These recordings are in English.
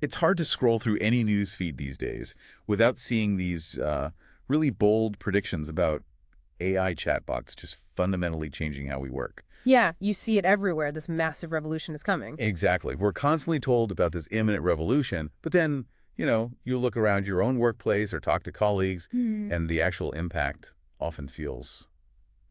It's hard to scroll through any news feed these days without seeing these really bold predictions about AI chatbots just fundamentally changing how we work. Yeah, you see it everywhere. This massive revolution is coming. Exactly. We're constantly told about this imminent revolution, but then, you look around your own workplace or talk to colleagues, Hmm. and the actual impact often feels,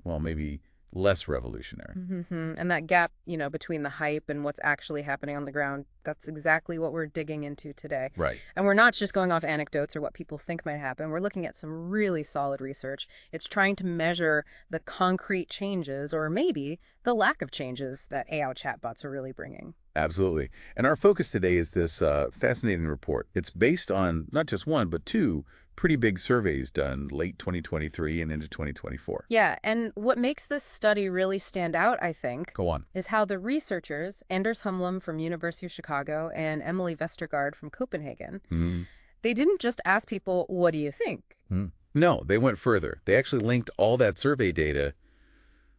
well, maybe less revolutionary. And that gap, between the hype and what's actually happening on the ground, that's exactly what we're digging into today. Right. And we're not just going off anecdotes or what people think might happen. We're looking at some really solid research. It's trying to measure the concrete changes or maybe the lack of changes that AI chatbots are really bringing. Absolutely. And our focus today is this fascinating report. It's based on not just one, but two pretty big surveys done late 2023 and into 2024. Yeah, and what makes this study really stand out, I think, Go on. is how the researchers, Anders Humlum from University of Chicago and Emily Vestergaard from Copenhagen, Mm. they didn't just ask people, what do you think? Mm. No, they went further. They actually linked all that survey data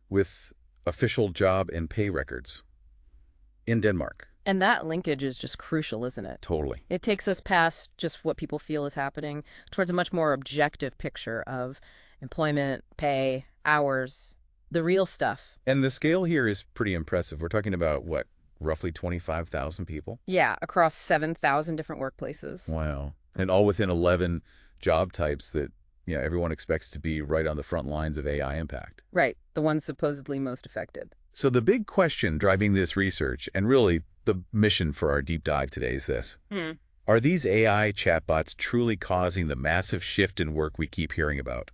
with official job and pay records in Denmark. And that linkage is just crucial, isn't it? Totally. It takes us past just what people feel is happening towards a much more objective picture of employment, pay, hours, the real stuff. And the scale here is pretty impressive. We're talking about, what, roughly 25,000 people? Yeah, across 7,000 different workplaces. Wow. And all within 11 job types that, everyone expects to be right on the front lines of AI impact. Right, the ones supposedly most affected. So the big question driving this research, and really the mission for our deep dive today, is this. Are these AI chatbots truly causing the massive shift in work we keep hearing about?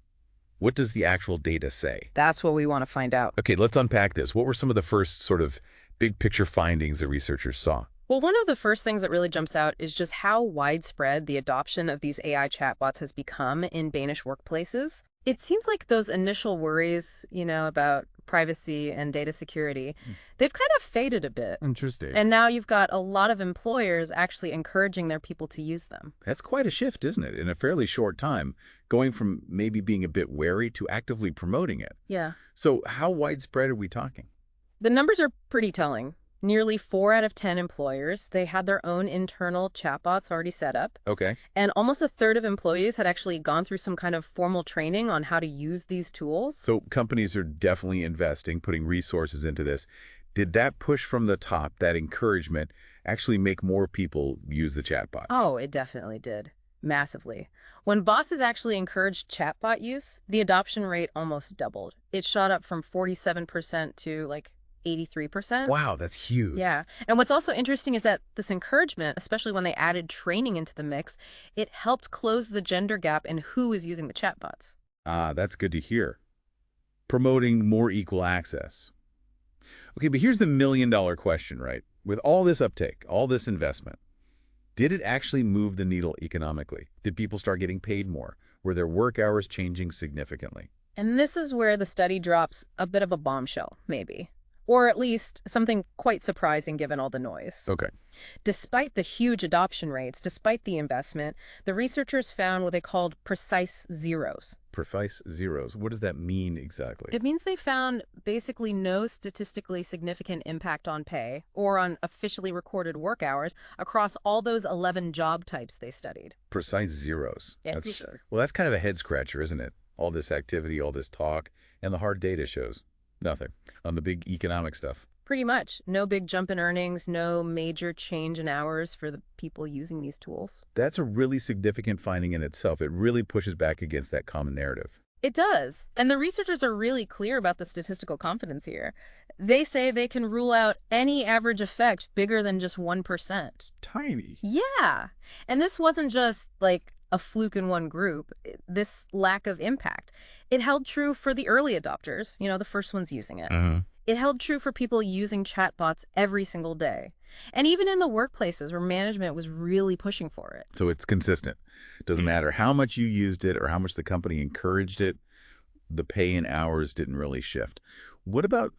What does the actual data say? That's what we want to find out. Okay, let's unpack this. What were some of the first sort of big picture findings the researchers saw? Well, one of the first things that really jumps out is just how widespread the adoption of these AI chatbots has become in Danish workplaces. It seems like those initial worries, about privacy and data security, they've kind of faded a bit. Interesting. And now you've got a lot of employers actually encouraging their people to use them. That's quite a shift, isn't it, in a fairly short time, going from maybe being a bit wary to actively promoting it. Yeah. So how widespread are we talking? The numbers are pretty telling. Nearly 4 out of 10 employers, they had their own internal chatbots already set up. Okay. And almost a third of employees had actually gone through some kind of formal training on how to use these tools. So companies are definitely investing, putting resources into this. Did that push from the top, that encouragement, actually make more people use the chatbots? Oh, it definitely did. Massively. When bosses actually encouraged chatbot use, the adoption rate almost doubled. It shot up from 47% to 83%. Wow, that's huge. Yeah. And what's also interesting is that this encouragement, especially when they added training into the mix, it helped close the gender gap in who is using the chatbots. Ah, that's good to hear. Promoting more equal access. Okay, but here's the million-dollar question, right? With all this uptake, all this investment, did it actually move the needle economically? Did people start getting paid more? Were their work hours changing significantly? And this is where the study drops a bit of a bombshell, maybe. Or at least something quite surprising given all the noise. Okay. Despite the huge adoption rates, despite the investment, the researchers found what they called precise zeros. Precise zeros. What does that mean exactly? It means they found basically no statistically significant impact on pay or on officially recorded work hours across all those 11 job types they studied. Precise zeros. Yes, That's, sure. well, that's kind of a head-scratcher, isn't it? All this activity, all this talk, and the hard data shows nothing on the big economic stuff. Pretty much. No big jump in earnings, no major change in hours for the people using these tools. That's a really significant finding in itself. It really pushes back against that common narrative. It does. And the researchers are really clear about the statistical confidence here. They say they can rule out any average effect bigger than just 1%. Tiny. Yeah. And this wasn't just a fluke in one group, this lack of impact. It held true for the early adopters, the first ones using it. It held true for people using chatbots every single day. And even in the workplaces where management was really pushing for it. So it's consistent. Doesn't matter how much you used it or how much the company encouraged it, the pay and hours didn't really shift. What about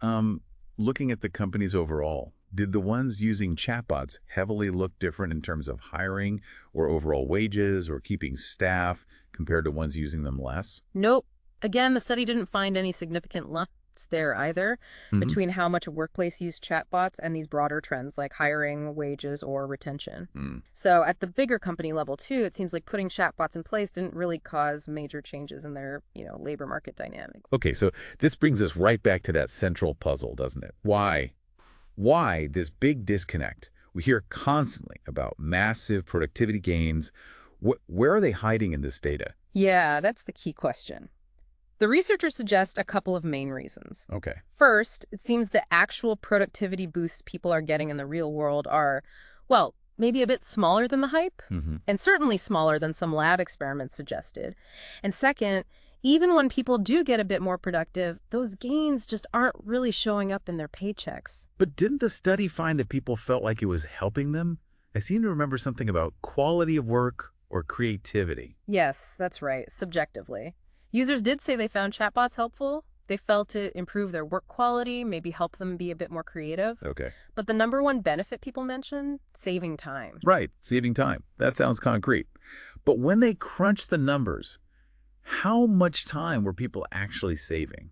looking at the companies overall? Did the ones using chatbots heavily look different in terms of hiring or overall wages or keeping staff compared to ones using them less? Nope. Again, the study didn't find any significant connects there either Hmm. between how much a workplace used chatbots and these broader trends like hiring, wages, or retention. Mm. So at the bigger company level too, it seems like putting chatbots in place didn't really cause major changes in their, labor market dynamic. Okay, so this brings us right back to that central puzzle, doesn't it? Why? Why this big disconnect? We hear constantly about massive productivity gains. Where are they hiding in this data? Yeah, that's the key question. The researchers suggest a couple of main reasons. Okay. First, it seems the actual productivity boosts people are getting in the real world are, well, maybe a bit smaller than the hype, Hmm. and certainly smaller than some lab experiments suggested. And second, even when people do get a bit more productive, those gains just aren't really showing up in their paychecks. But didn't the study find that people felt like it was helping them? I seem to remember something about quality of work or creativity. Yes, that's right, subjectively. Users did say they found chatbots helpful. They felt it improve their work quality, maybe help them be a bit more creative. Okay. But the number one benefit people mention, saving time. Right, saving time. That sounds concrete. But when they crunch the numbers, how much time were people actually saving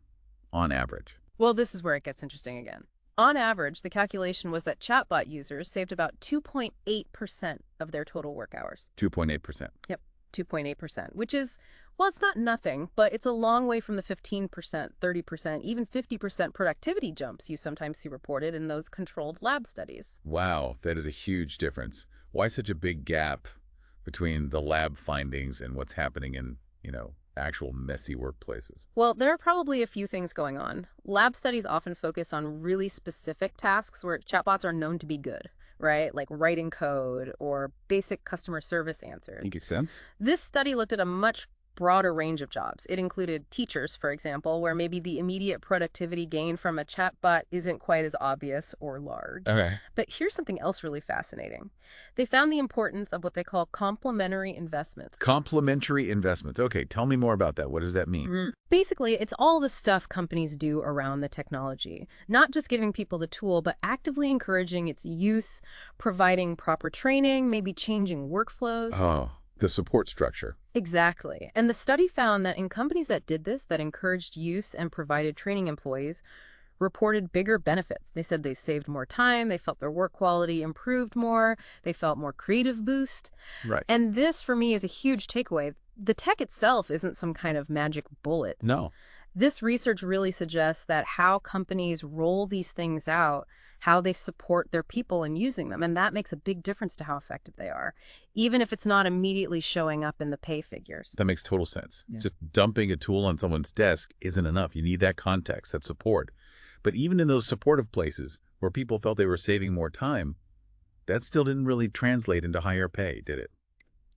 on average? Well, this is where it gets interesting again. On average, the calculation was that chatbot users saved about 2.8% of their total work hours. 2.8%. Yep, 2.8%, which is, well, it's not nothing, but it's a long way from the 15%, 30%, even 50% productivity jumps you sometimes see reported in those controlled lab studies. Wow, that is a huge difference. Why such a big gap between the lab findings and what's happening in, actual messy workplaces? Well, there are probably a few things going on. Lab studies often focus on really specific tasks where chatbots are known to be good, right? Like writing code or basic customer service answers. Makes sense. This study looked at a much broader range of jobs. It included teachers, for example, where maybe the immediate productivity gain from a chatbot isn't quite as obvious or large. Okay. But here's something else really fascinating. They found the importance of what they call complementary investments. Complementary investments. Okay, tell me more about that. What does that mean? Basically, it's all the stuff companies do around the technology, not just giving people the tool, but actively encouraging its use, providing proper training, maybe changing workflows. Oh, the support structure. Exactly. And the study found that in companies that did this, that encouraged use and provided training employees, reported bigger benefits. They said they saved more time, they felt their work quality improved more, they felt more creative boost. Right. And this, for me, is a huge takeaway. The tech itself isn't some kind of magic bullet. No. This research really suggests that how companies roll these things out, how they support their people in using them, and that makes a big difference to how effective they are, even if it's not immediately showing up in the pay figures. That makes total sense. Yeah. Just dumping a tool on someone's desk isn't enough. You need that context, that support. But even in those supportive places where people felt they were saving more time, that still didn't really translate into higher pay, did it?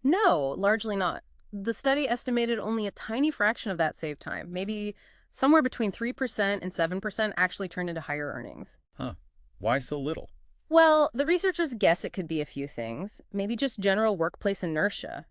No, largely not. The study estimated only a tiny fraction of that saved time, maybe somewhere between 3% and 7% actually turned into higher earnings. Huh. Why so little? Well, the researchers guess it could be a few things. Maybe just general workplace inertia.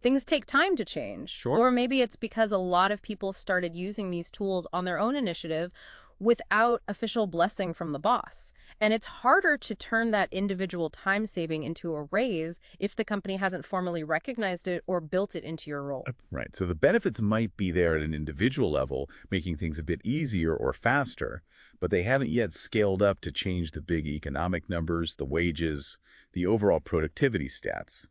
Things take time to change. Sure. Or maybe it's because a lot of people started using these tools on their own initiative without official blessing from the boss. And it's harder to turn that individual time saving into a raise if the company hasn't formally recognized it or built it into your role. Right. So the benefits might be there at an individual level, making things a bit easier or faster, but they haven't yet scaled up to change the big economic numbers, the wages, the overall productivity stats.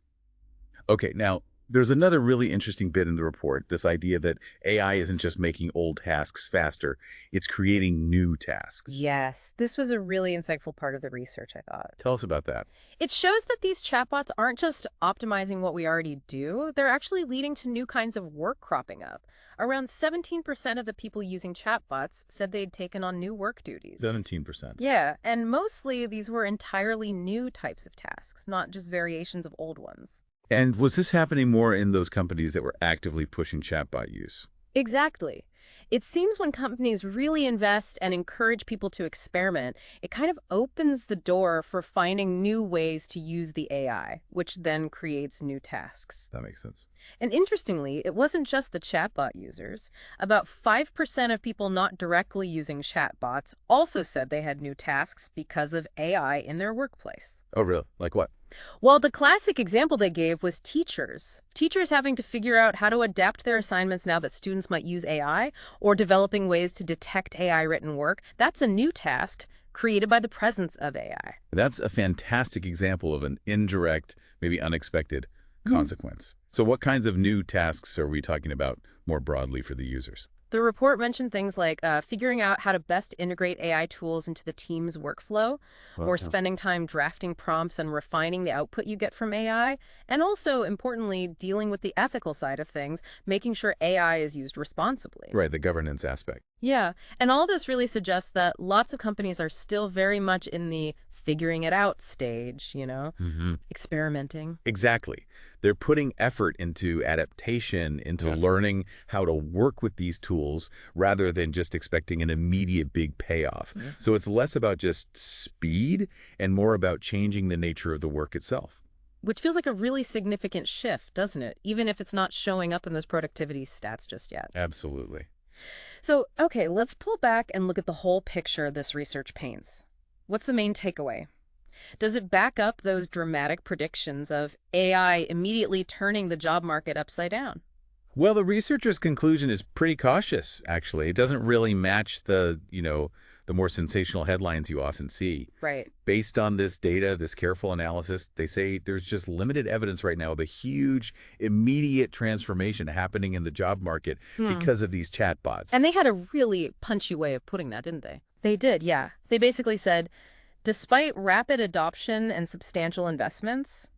Okay, now, there's another really interesting bit in the report, this idea that AI isn't just making old tasks faster, it's creating new tasks. Yes, this was a really insightful part of the research, I thought. Tell us about that. It shows that these chatbots aren't just optimizing what we already do, they're actually leading to new kinds of work cropping up. Around 17% of the people using chatbots said they'd taken on new work duties. 17%. Yeah, and mostly these were entirely new types of tasks, not just variations of old ones. And was this happening more in those companies that were actively pushing chatbot use? Exactly. It seems when companies really invest and encourage people to experiment, it kind of opens the door for finding new ways to use the AI, which then creates new tasks. That makes sense. And interestingly, it wasn't just the chatbot users. About 5% of people not directly using chatbots also said they had new tasks because of AI in their workplace. Oh, really? Like what? Well, the classic example they gave was teachers. Teachers having to figure out how to adapt their assignments now that students might use AI, or developing ways to detect AI written work. That's a new task created by the presence of AI. That's a fantastic example of an indirect, maybe unexpected consequence. So what kinds of new tasks are we talking about more broadly for the users? The report mentioned things like figuring out how to best integrate AI tools into the team's workflow, or Okay. spending time drafting prompts and refining the output you get from AI, and also, importantly, dealing with the ethical side of things, making sure AI is used responsibly. Right, the governance aspect. Yeah, and all this really suggests that lots of companies are still very much in the figuring it out stage, experimenting. Exactly. They're putting effort into adaptation, into learning how to work with these tools rather than just expecting an immediate big payoff. Yeah. So it's less about just speed and more about changing the nature of the work itself. Which feels like a really significant shift, doesn't it? Even if it's not showing up in those productivity stats just yet. Absolutely. So, okay, let's pull back and look at the whole picture this research paints. What's the main takeaway? Does it back up those dramatic predictions of AI immediately turning the job market upside down? Well, the researcher's conclusion is pretty cautious, actually. It doesn't really match the more sensational headlines you often see. Right. Based on this data, this careful analysis, they say there's just limited evidence right now of a huge, immediate transformation happening in the job market because of these chatbots. And they had a really punchy way of putting that, didn't they? They did, yeah. They basically said, despite rapid adoption and substantial investments,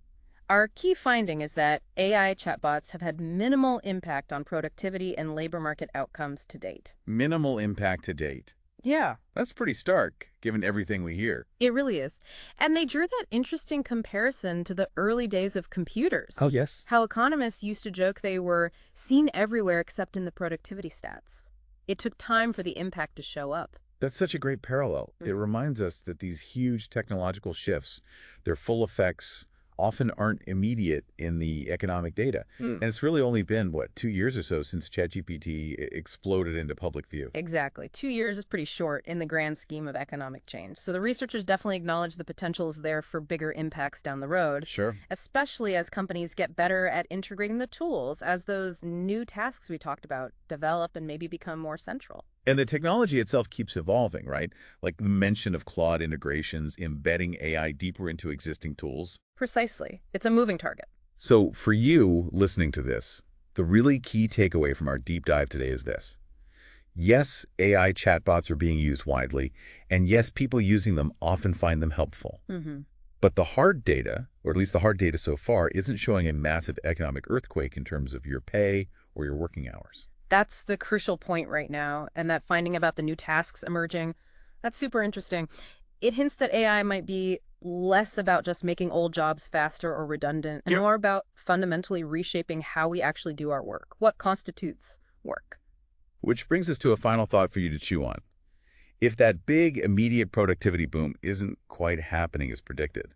our key finding is that AI chatbots have had minimal impact on productivity and labor market outcomes to date. Minimal impact to date. Yeah. That's pretty stark, given everything we hear. It really is. And they drew that interesting comparison to the early days of computers. Oh, yes. How economists used to joke they were seen everywhere except in the productivity stats. It took time for the impact to show up. That's such a great parallel. It reminds us that these huge technological shifts, their full effects often aren't immediate in the economic data. And it's really only been, what, 2 years or so since ChatGPT exploded into public view. Exactly. 2 years is pretty short in the grand scheme of economic change. So the researchers definitely acknowledge the potential is there for bigger impacts down the road, Sure. especially as companies get better at integrating the tools, as those new tasks we talked about develop and maybe become more central. And the technology itself keeps evolving, right? Like the mention of Claude integrations, embedding AI deeper into existing tools. Precisely. It's a moving target. So for you listening to this, the really key takeaway from our deep dive today is this. Yes, AI chatbots are being used widely, and yes, people using them often find them helpful. But the hard data, or at least the hard data so far, isn't showing a massive economic earthquake in terms of your pay or your working hours. That's the crucial point right now, and that finding about the new tasks emerging, that's super interesting. It hints that AI might be less about just making old jobs faster or redundant, and more about fundamentally reshaping how we actually do our work, what constitutes work. Which brings us to a final thought for you to chew on. If that big, immediate productivity boom isn't quite happening as predicted,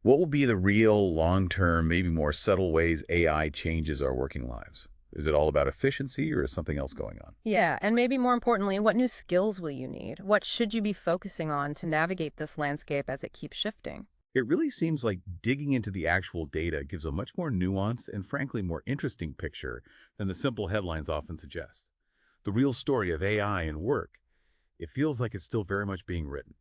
what will be the real, long-term, maybe more subtle ways AI changes our working lives? Is it all about efficiency or is something else going on? Yeah, and maybe more importantly, what new skills will you need? What should you be focusing on to navigate this landscape as it keeps shifting? It really seems like digging into the actual data gives a much more nuanced and frankly more interesting picture than the simple headlines often suggest. The real story of AI and work, it feels like it's still very much being written.